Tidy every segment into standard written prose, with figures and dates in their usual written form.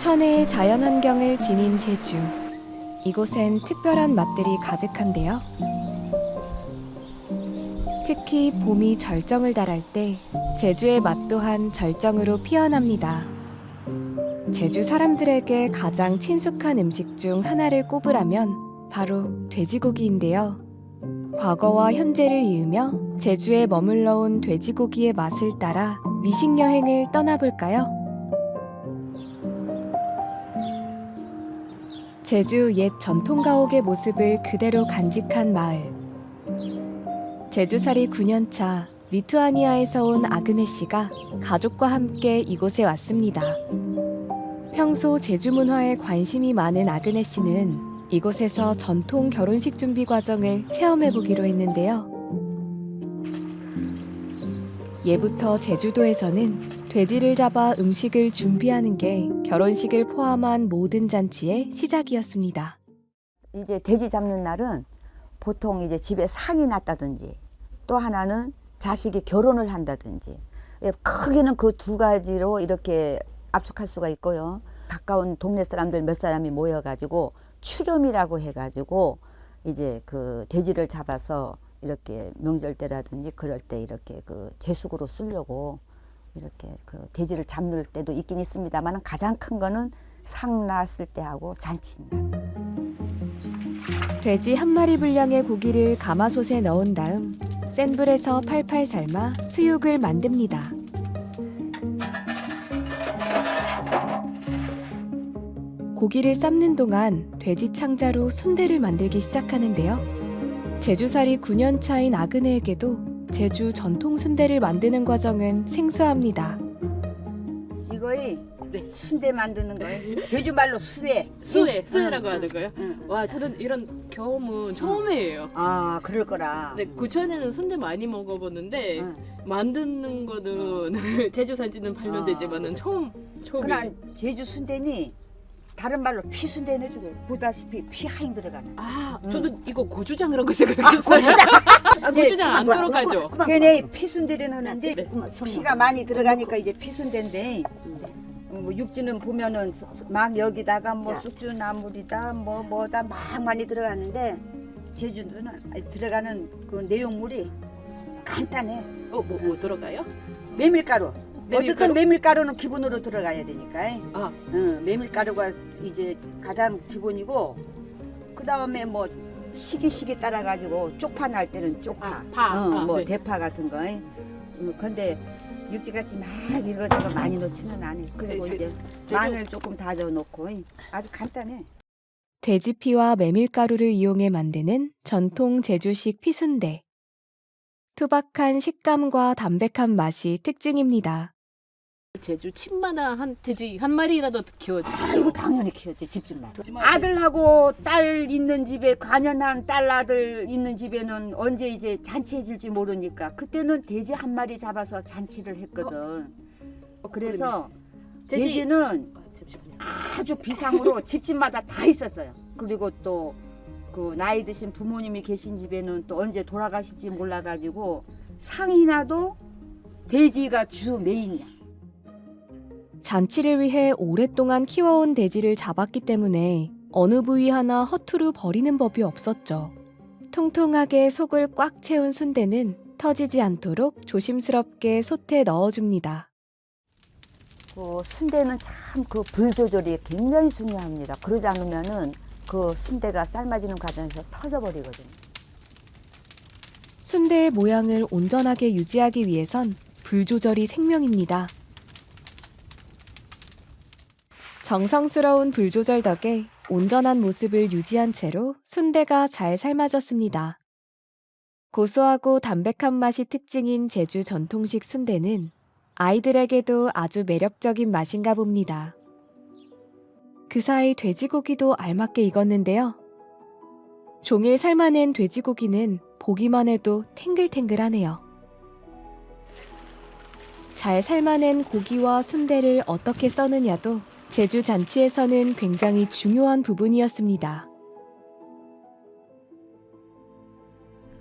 천혜의 자연환경을 지닌 제주. 이곳엔 특별한 맛들이 가득한데요. 특히 봄이 절정을 달할 때 제주의 맛 또한 절정으로 피어납니다. 제주 사람들에게 가장 친숙한 음식 중 하나를 꼽으라면 바로 돼지고기인데요. 과거와 현재를 이으며 제주에 머물러 온 돼지고기의 맛을 따라 미식 여행을 떠나볼까요? 제주 옛 전통 가옥의 모습을 그대로 간직한 마을. 제주살이 9년차 리투아니아에서 온 아그네 씨가 가족과 함께 이곳에 왔습니다. 평소 제주 문화에 관심이 많은 아그네 씨는 이곳에서 전통 결혼식 준비 과정을 체험해보기로 했는데요. 예부터 제주도에서는 돼지를 잡아 음식을 준비하는 게 결혼식을 포함한 모든 잔치의 시작이었습니다. 이제 돼지 잡는 날은 보통 이제 집에 상이 났다든지 또 하나는 자식이 결혼을 한다든지, 크게는 그 두 가지로 이렇게 압축할 수가 있고요. 가까운 동네 사람들 몇 사람이 모여가지고 추렴이라고 해가지고 이제 그 돼지를 잡아서 이렇게 명절 때라든지 그럴 때 이렇게 그 제숙으로 쓰려고 이렇게 그 돼지를 잡는 때도 있긴 있습니다만 가장 큰 거는 상 났을 때 하고 잔치날. 돼지 한 마리 분량의 고기를 가마솥에 넣은 다음 센 불에서 팔팔 삶아 수육을 만듭니다. 고기를 삶는 동안 돼지 창자로 순대를 만들기 시작하는데요. 제주살이 9년 차인 아그네에게도 제주 전통 순대를 만드는 과정은 생소합니다. 이거의 순대 만드는 거예요. 제주말로 수회. 수혜라고 하는 거예요? 와, 저는 이런 경험은 처음이에요. 아, 그럴 거라. 네, 고천에는 순대 많이 먹어봤는데 만드는 거는 제주 산지는 8년 되지만은 처음이에요. 그러나 제주 순대니 다른 말로 피 순대는 주고 보다시피 피 하잉 들어가는. 아, 저도 이거 고추장이라고 생각했어요. 고추장. 고추장 안 들어가죠? 걔네 피 순대를 하는데 네. 피가 많이 들어가니까 이제 피 순대인데. 뭐 육지는 보면은 막 여기다가 뭐 쑥주나물이다 뭐다 막 많이 들어가는데 제주도는 들어가는 그 내용물이 간단해. 뭐 들어가요? 메밀가루. 메밀가루? 어쨌든 메밀가루는 기본으로 들어가야 되니까. 아, 메밀가루가 이제 가장 기본이고 그 다음에 뭐 시기 따라 가지고 쪽파 날 때는 쪽파, 뭐 네. 대파 같은 거. 근데 육지같이 막 이것저것 많이 넣지는 않아. 그리고 네, 이제 마늘 조금 다져 놓고 아주 간단해. 돼지피와 메밀가루를 이용해 만드는 전통 제주식 피순대. 투박한 식감과 담백한 맛이 특징입니다. 제주 집마다 한 돼지 한 마리라도 이거 키워주죠. 당연히 키웠지 집집만. 아들하고 딸 있는 집에 관연한 딸 아들 있는 집에는 언제 이제 잔치해질지 모르니까 그때는 돼지 한 마리 잡아서 잔치를 했거든. 그래서 돼지는 잠시만요. 아주 비상으로 집집마다 다 있었어요. 그리고 또 그 나이 드신 부모님이 계신 집에는 또 언제 돌아가실지 몰라가지고 상이 나도 돼지가 주 메인이야. 잔치를 위해 오랫동안 키워온 돼지를 잡았기 때문에 어느 부위 하나 허투루 버리는 법이 없었죠. 통통하게 속을 꽉 채운 순대는 터지지 않도록 조심스럽게 솥에 넣어줍니다. 순대는 참 그 불 조절이 굉장히 중요합니다. 그러지 않으면은 그 순대가 삶아지는 과정에서 터져버리거든요. 순대의 모양을 온전하게 유지하기 위해선 불 조절이 생명입니다. 정성스러운 불 조절 덕에 온전한 모습을 유지한 채로 순대가 잘 삶아졌습니다. 고소하고 담백한 맛이 특징인 제주 전통식 순대는 아이들에게도 아주 매력적인 맛인가 봅니다. 그 사이 돼지고기도 알맞게 익었는데요. 종일 삶아낸 돼지고기는 보기만 해도 탱글탱글하네요. 잘 삶아낸 고기와 순대를 어떻게 써느냐도 제주 잔치에서는 굉장히 중요한 부분이었습니다.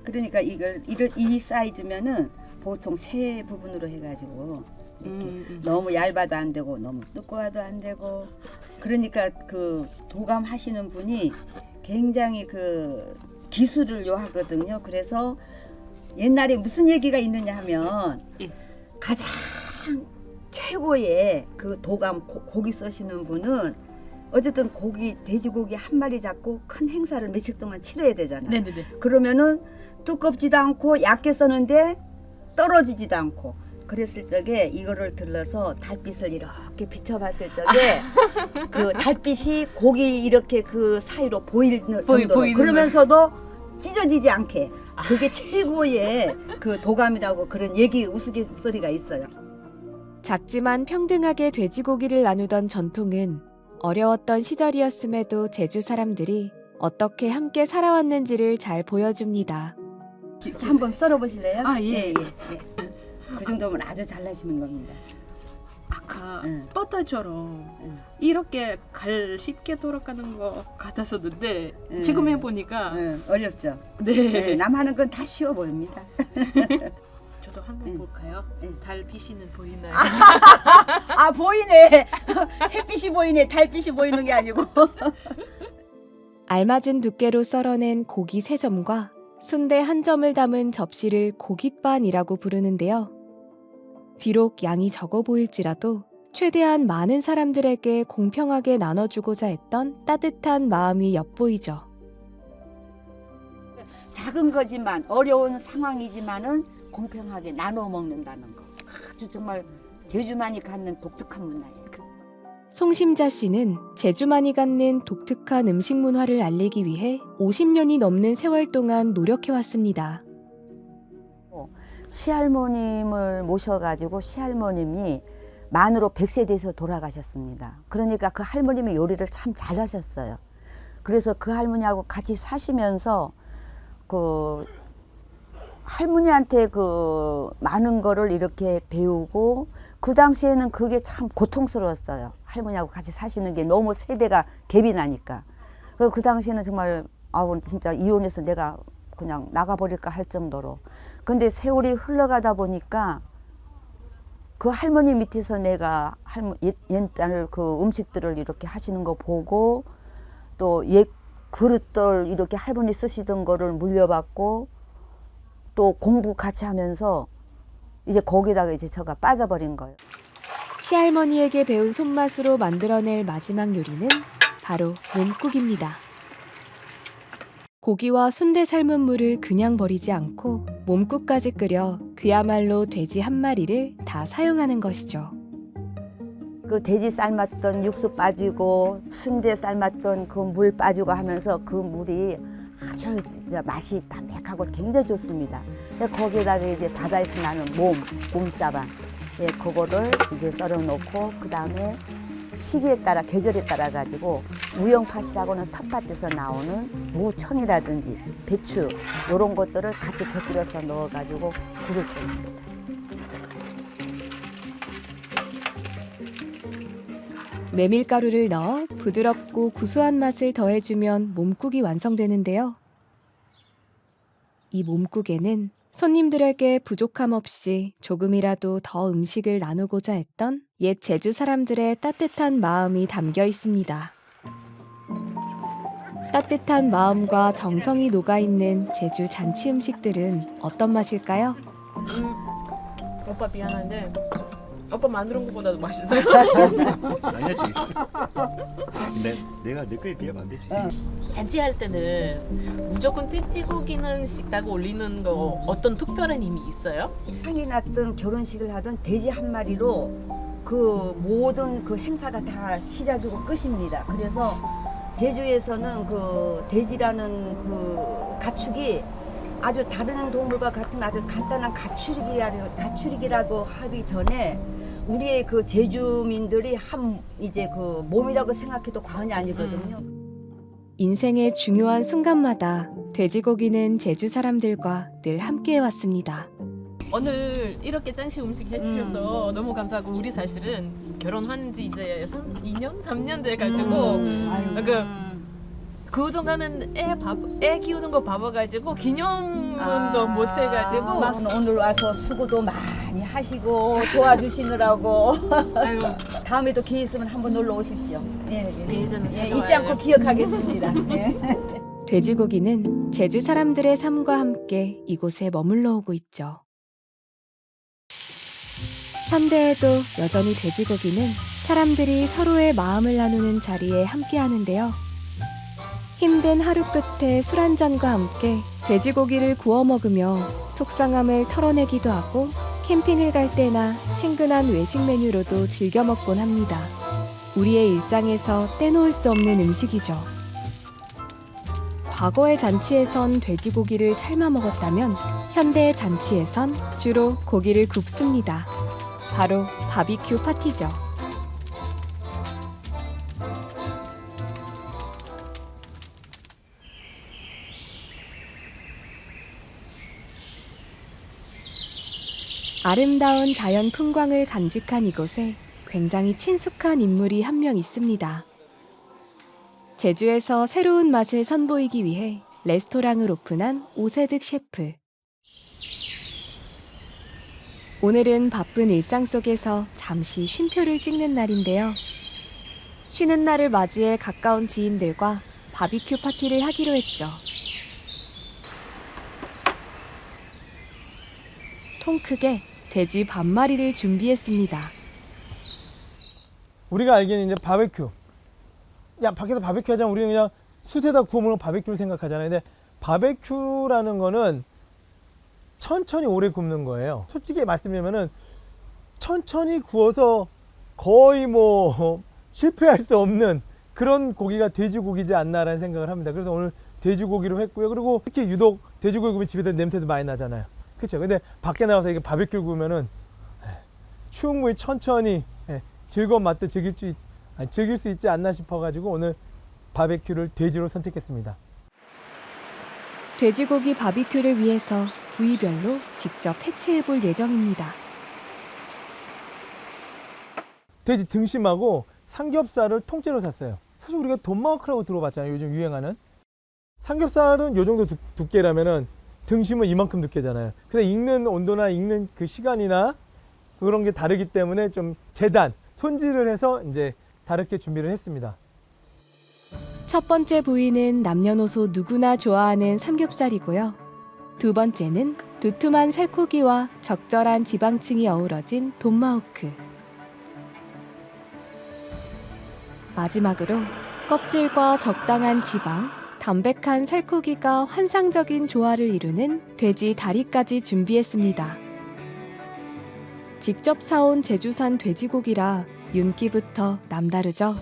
그러니까 이 사이즈면은 보통 세 부분으로 해가지고 이렇게 너무 얇아도 안 되고 너무 두꺼워도 안 되고 그러니까 그 도감 하시는 분이 굉장히 그 기술을 요하거든요. 그래서 옛날에 무슨 얘기가 있느냐 하면 가장 최고의 그 도감 고기 써시는 분은 어쨌든 고기 돼지고기 한 마리 잡고 큰 행사를 며칠 동안 치러야 되잖아요. 네네네. 그러면은 두껍지도 않고 얇게 써는데 떨어지지도 않고 그랬을 적에 이거를 들러서 달빛을 이렇게 비춰봤을 적에 그 달빛이 고기 이렇게 그 사이로 보일 정도로 그러면서도 찢어지지 않게 그게 최고의 그 도감이라고 그런 얘기 우스갯소리가 있어요. 작지만 평등하게 돼지고기를 나누던 전통은 어려웠던 시절이었음에도 제주 사람들이 어떻게 함께 살아왔는지를 잘 보여줍니다. 한번 썰어보실래요? 아, 예. 그 정도면 아주 잘나시는 겁니다. 아까 응. 버터처럼 응. 이렇게 갈 쉽게 돌아가는 것 같았었는데 응. 지금 해보니까 어렵죠. 네. 남 하는 건 다 쉬워 보입니다. 저도 한번 응. 볼까요? 응. 달빛이는 보이나요? 아 보이네. 햇빛이 보이네. 달빛이 보이는 게 아니고. 알맞은 두께로 썰어낸 고기 3점과 순대 1점을 담은 접시를 고깃반이라고 부르는데요. 비록 양이 적어 보일지라도 최대한 많은 사람들에게 공평하게 나눠주고자 했던 따뜻한 마음이 엿보이죠. 작은 거지만 어려운 상황이지만은 공평하게 나눠 먹는다는 거. 아주 정말 제주만이 갖는 독특한 문화예요. 송심자 씨는 제주만이 갖는 독특한 음식 문화를 알리기 위해 50년이 넘는 세월 동안 노력해왔습니다. 시할머님을 모셔가지고 시할머님이 만으로 100세 돼서 돌아가셨습니다. 그러니까 그 할머님이 요리를 참 잘하셨어요. 그래서 그 할머니하고 같이 사시면서 그 할머니한테 그 많은 거를 이렇게 배우고 그 당시에는 그게 참 고통스러웠어요. 할머니하고 같이 사시는 게 너무 세대가 갭이 나니까. 그 당시에는 정말 아우 진짜 이혼해서 내가 그냥 나가버릴까 할 정도로. 근데 세월이 흘러가다 보니까 그 할머니 밑에서 내가 옛날 그 음식들을 이렇게 하시는 거 보고 또 옛 그릇들 이렇게 할머니 쓰시던 거를 물려받고 또 공부 같이 하면서 이제 거기다가 이제 제가 빠져버린 거예요. 시할머니에게 배운 손맛으로 만들어낼 마지막 요리는 바로 몸국입니다. 고기와 순대 삶은 물을 그냥 버리지 않고 몸국까지 끓여 그야말로 돼지 한 마리를 다 사용하는 것이죠. 그 돼지 삶았던 육수 빠지고 순대 삶았던 그 물 빠지고 하면서 그 물이 아주 진짜 맛이 담백하고 굉장히 좋습니다. 거기에다가 이제 바다에서 나는 몸자반, 그거를 이제 썰어 놓고 그 다음에 시기에 따라 계절에 따라 가지고 우영팥이라고는 텃밭에서 나오는 무청이라든지 배추 이런 것들을 같이 곁들여서 넣어 가지고 국을 끓입니다. 메밀가루를 넣어 부드럽고 구수한 맛을 더해주면 몸국이 완성되는데요. 이 몸국에는 손님들에게 부족함 없이 조금이라도 더 음식을 나누고자 했던 옛 제주 사람들의 따뜻한 마음이 담겨 있습니다. 따뜻한 마음과 정성이 녹아있는 제주 잔치 음식들은 어떤 맛일까요? 오빠 미안한데 오빠 만드는 것보다도 맛있어요. 아니야지. 내가 내 거에 비하면 안 되지. 잔치할 때는 무조건 돼지고기는 식탁 올리는 거 어떤 특별한 의미 있어요? 향이 났던 결혼식을 하던 돼지 한 마리로 그 모든 그 행사가 다 시작이고 끝입니다. 그래서 제주에서는 그 돼지라는 그 가축이 아주 다른 동물과 같은 아주 간단한 가축이라고 하기 전에 우리의 그 제주민들이 이제 그 몸이라고 생각해도 과언이 아니거든요. 인생의 중요한 순간마다 돼지고기는 제주 사람들과 늘 함께해 왔습니다. 오늘 이렇게 짱시 음식 해주셔서 너무 감사하고 우리 사실은 결혼한 지 이제 2년? 3년 돼가지고 그 동안은 애 키우는 거 바빠가지고 기념도 못 해가지고 오늘 와서 수고도 많이 하시고 도와주시느라고 아이고 다음에도 기회 있으면 한번 놀러 오십시오. 예, 예. 예전에 예, 찾아와요. 잊지 않고 기억하겠습니다. 예. 돼지고기는 제주 사람들의 삶과 함께 이곳에 머물러 오고 있죠. 현대에도 여전히 돼지고기는 사람들이 서로의 마음을 나누는 자리에 함께 하는데요. 힘든 하루 끝에 술 한잔과 함께 돼지고기를 구워 먹으며 속상함을 털어내기도 하고 캠핑을 갈 때나 친근한 외식 메뉴로도 즐겨 먹곤 합니다. 우리의 일상에서 떼놓을 수 없는 음식이죠. 과거의 잔치에선 돼지고기를 삶아 먹었다면 현대의 잔치에선 주로 고기를 굽습니다. 바로 바비큐 파티죠. 아름다운 자연 풍광을 간직한 이곳에 굉장히 친숙한 인물이 한 명 있습니다. 제주에서 새로운 맛을 선보이기 위해 레스토랑을 오픈한 오세득 셰프. 오늘은 바쁜 일상 속에서 잠시 쉼표를 찍는 날인데요. 쉬는 날을 맞이해 가까운 지인들과 바비큐 파티를 하기로 했죠. 통 크게 돼지 반마리를 준비했습니다. 우리가 알기에는 이제 바베큐. 야, 밖에서 바베큐 하자면 우리는 그냥 숯에다 구워 먹는 바베큐를 생각하잖아요. 근데 바베큐라는 거는 천천히 오래 굽는 거예요. 솔직히 말씀드리면은 천천히 구워서 거의 뭐 실패할 수 없는 그런 고기가 돼지고기지 않나라는 생각을 합니다. 그래서 오늘 돼지고기로 했고요. 그리고 특히 유독 돼지고기 구우면 집에서 냄새도 많이 나잖아요. 그렇죠? 근데 밖에 나가서 이게 바베큐 구우면은 충분히 천천히 즐거운 맛도 즐길 수 있지 않나 싶어가지고 오늘 바베큐를 돼지로 선택했습니다. 돼지고기 바비큐를 위해서 부위별로 직접 해체해 볼 예정입니다. 돼지 등심하고 삼겹살을 통째로 샀어요. 사실 우리가 돈마호크라고 들어봤잖아요. 요즘 유행하는. 삼겹살은 요 정도 두께라면은 등심은 이만큼 두께잖아요. 근데 익는 온도나 익는 그 시간이나 그런 게 다르기 때문에 좀 재단, 손질을 해서 이제 다르게 준비를 했습니다. 첫 번째 부위는 남녀노소 누구나 좋아하는 삼겹살이고요. 두 번째는 두툼한 살코기와 적절한 지방층이 어우러진 돈마호크. 마지막으로 껍질과 적당한 지방, 담백한 살코기가 환상적인 조화를 이루는 돼지 다리까지 준비했습니다. 직접 사온 제주산 돼지고기라 윤기부터 남다르죠.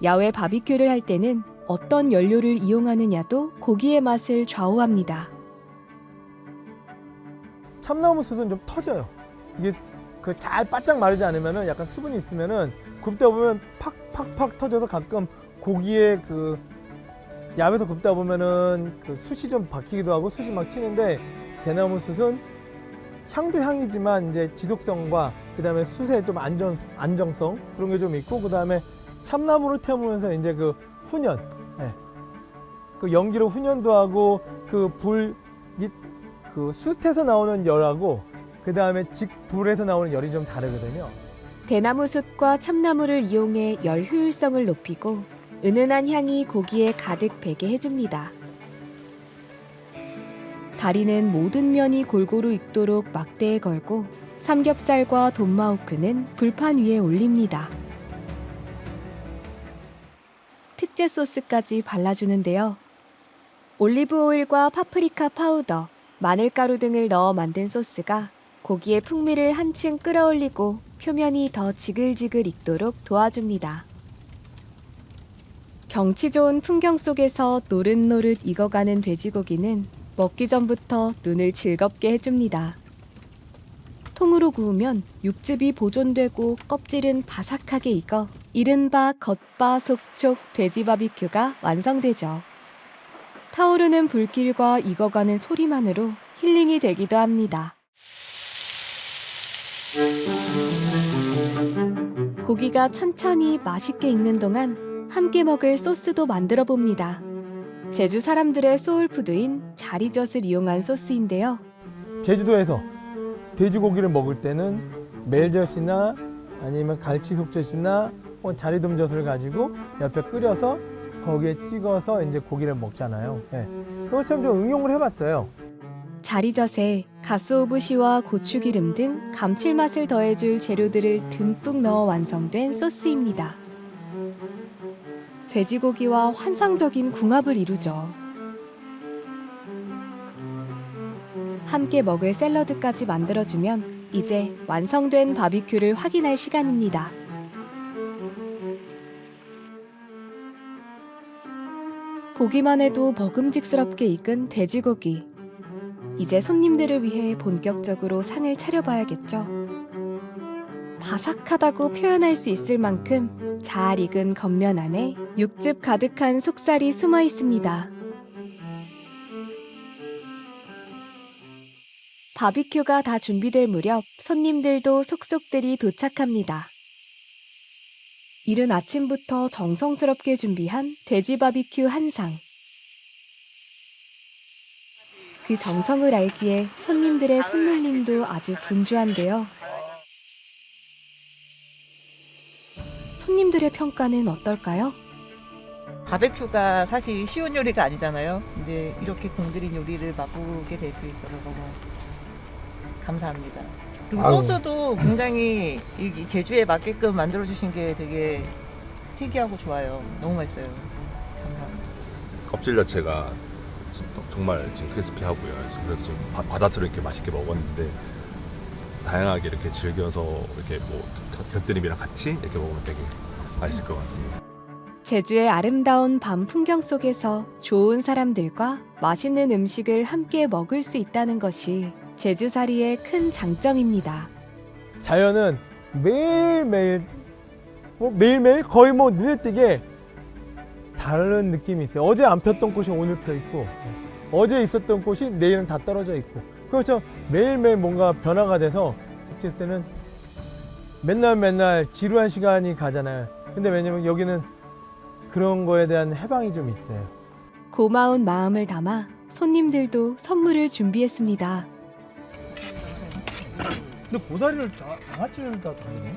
야외 바비큐를 할 때는 어떤 연료를 이용하느냐도 고기의 맛을 좌우합니다. 참나무 숯은 좀 터져요. 이게 그 잘 바짝 마르지 않으면은 약간 수분이 있으면은 굽다 보면 팍팍팍 터져서 가끔 고기에 그 야외에서 굽다 보면은 그 숯이 좀 박히기도 하고 숯이 막 튀는데 대나무 숯은 향도 향이지만 이제 지속성과 그다음에 숯의 좀 안정성 그런 게 좀 있고 그다음에 참나무를 태우면서 이제 그 훈연, 그 연기로 훈연도 하고 그 숯에서 나오는 열하고 그 다음에 불에서 나오는 열이 좀 다르거든요. 대나무 숯과 참나무를 이용해 열 효율성을 높이고 은은한 향이 고기에 가득 배게 해줍니다. 다리는 모든 면이 골고루 익도록 막대에 걸고 삼겹살과 돈마호크는 불판 위에 올립니다. 특제 소스까지 발라주는데요. 올리브 오일과 파프리카 파우더, 마늘가루 등을 넣어 만든 소스가 고기의 풍미를 한층 끌어올리고 표면이 더 지글지글 익도록 도와줍니다. 경치 좋은 풍경 속에서 노릇노릇 익어가는 돼지고기는 먹기 전부터 눈을 즐겁게 해줍니다. 통으로 구우면 육즙이 보존되고 껍질은 바삭하게 익어 이른바 겉바 속촉 돼지 바비큐가 완성되죠. 타오르는 불길과 익어가는 소리만으로 힐링이 되기도 합니다. 고기가 천천히 맛있게 익는 동안 함께 먹을 소스도 만들어 봅니다. 제주 사람들의 소울푸드인 자리젓을 이용한 소스인데요. 제주도에서 돼지고기를 먹을 때는 멜젓이나 아니면 갈치 속젓이나 자리돔젓을 가지고 옆에 끓여서 거기에 찍어서 이제 고기를 먹잖아요. 예. 그것처럼 좀 응용을 해봤어요. 자리젓에 가스오부시와 고추기름 등 감칠맛을 더해줄 재료들을 듬뿍 넣어 완성된 소스입니다. 돼지고기와 환상적인 궁합을 이루죠. 함께 먹을 샐러드까지 만들어주면 이제 완성된 바비큐를 확인할 시간입니다. 보기만 해도 먹음직스럽게 익은 돼지고기. 이제 손님들을 위해 본격적으로 상을 차려봐야겠죠. 바삭하다고 표현할 수 있을 만큼 잘 익은 겉면 안에 육즙 가득한 속살이 숨어 있습니다. 바비큐가 다 준비될 무렵 손님들도 속속들이 도착합니다. 이른 아침부터 정성스럽게 준비한 돼지 바비큐 한 상. 그 정성을 알기에 손님들의 손놀림도 아주 분주한데요. 손님들의 평가는 어떨까요? 바베큐가 사실 쉬운 요리가 아니잖아요. 근데 이렇게 공들인 요리를 맛보게 될 수 있어서 너무 감사합니다. 그리고 아유. 소스도 굉장히 이 제주에 맞게끔 만들어 주신 게 되게 특이하고 좋아요. 너무 맛있어요. 감사합니다. 껍질 자체가 정말 지금 크리스피하고요. 그래서 지금 바다처럼 이렇게 맛있게 먹었는데 다양하게 이렇게 즐겨서 이렇게 뭐 곁들임이랑 같이 이렇게 먹으면 되게 맛있을 것 같습니다. 제주의 아름다운 밤 풍경 속에서 좋은 사람들과 맛있는 음식을 함께 먹을 수 있다는 것이 제주살이의 큰 장점입니다. 자연은 매일매일 매일매일 거의 눈에 띄게 다른 느낌이 있어요. 어제 안 폈던 꽃이 오늘 펴 있고 어제 있었던 꽃이 내일은 다 떨어져 있고 그렇죠. 매일매일 뭔가 변화가 돼서 어쨌을 때는 맨날 지루한 시간이 가잖아요. 근데 왜냐면 여기는 그런 거에 대한 해방이 좀 있어요. 고마운 마음을 담아 손님들도 선물을 준비했습니다. 근데 고사리를 장아찌를 다 다르네.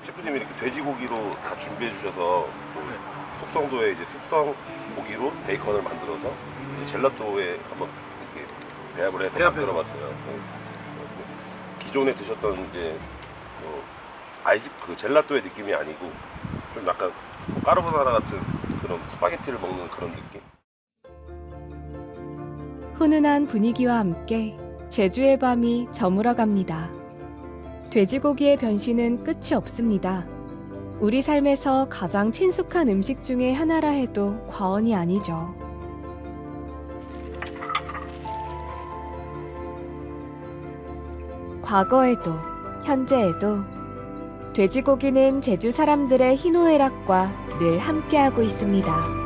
셰프님이 이렇게 돼지고기로 다 준비해 주셔서 또 숙성도에 이제 숙성 고기로 베이컨을 만들어서 이제 젤라또에 한번 이렇게 배합을 해서 만들어봤어요. 기존에 드셨던 이제 아이스 그 젤라또의 느낌이 아니고 좀 약간 까르보나라 같은 그런 스파게티를 먹는 그런 느낌. 훈훈한 분위기와 함께 제주의 밤이 저물어 갑니다. 돼지고기의 변신은 끝이 없습니다. 우리 삶에서 가장 친숙한 음식 중에 하나라 해도 과언이 아니죠. 과거에도 현재에도 돼지고기는 제주 사람들의 희노애락과 늘 함께하고 있습니다.